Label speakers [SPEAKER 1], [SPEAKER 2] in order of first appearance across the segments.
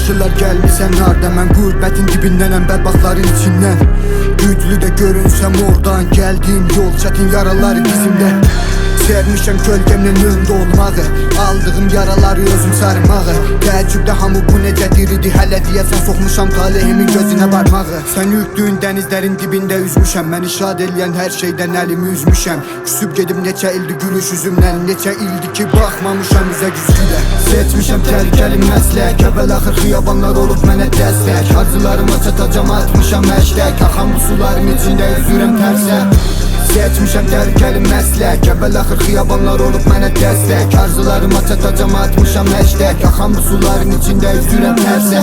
[SPEAKER 1] Soruşurlar gelmişsən harda, mən qürbətin dibindənəm, bədbaxtların içindən. Güclü də görünsəm oradan, gəldiyim yol çətin yaraları dizimdə. Sevmişəm kölgəmlə öndə olmağı, aldığım yaraları özüm sarmağı. Təəccübdə hamı bu necə diridir, hələ deyəsən soxmuşam talehimin gözünə barmağı. Sən ürkdüyün dənizlərin dibində üzmüşəm, məni şad eləyən hər şeydən əlimi üzmüşəm. Küsüb gedim neçə ildir gülüş üzümdən, neçə ildir ki baxmamışam üzə güzgüdə. Seçmişəm təhlükəli məslək, əvvəl axır xiyabanlar olub mənə dəstək. Arzularıma çatacam atmışam həştək, axan bu suların içində üzürəm tərsə. Seçmişəm təhlükəli məslək, əvvəl axır xiyabanlar olub mənə dəstək. Arzularıma çatacam atmışam həştək, axan bu suların içində üzürəm tərsə.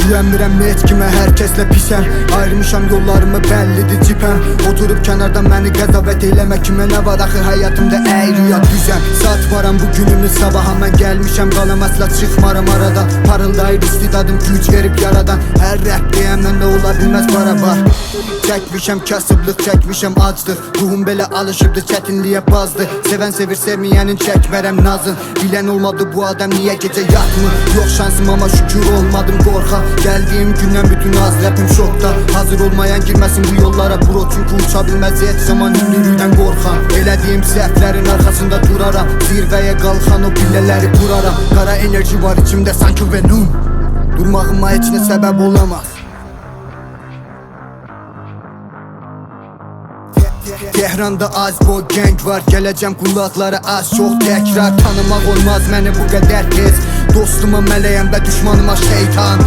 [SPEAKER 1] Güvənmirəm heç kimə, hər kəslə pisəm, ayırmışam yollarımı, bəllidir cipəm. Oturub kənardan məni qəzavət eləmə, kimə nə var axı həyatımda əyri ya düzəm. Satmaram bu günümü sabaha, mən gəlmişəm qalam əsla çıxmaram aradan. Parıldayır istidadım güc verib yaradan, hər rəq deyən məndə ola bilməz para var. Çəkmişəm kasıblıq, çəkmişəm aclıq, ruhum belə alışıbdı çətinliyə bazdı. Sevən sevir, sevməyənin çəkmərəm nazın, bilən olmadı bu adam niyə gecə yatmır. Yox şansım amma şükür olmadım qorxa, gəldiyim gündən bütün az rəpim şokda. Hazır olmayan girməsin bu yollara bro, çünki uça bilməz heç zaman ünlülükdən qorxan. Elədiyim səhvlərin arxasında duraram, zirvəyə qalxan o pillələri quraram. Qara enerji var içimdə sanki Venom, durmağıma heç nə səbəb olamaz. Tehranda az boy gang var, gələcəm qulaqları az çox təkrar. Tanımaq olmaz məni bu qədər tez, dostuma mələyəm və düşmanıma şeytan.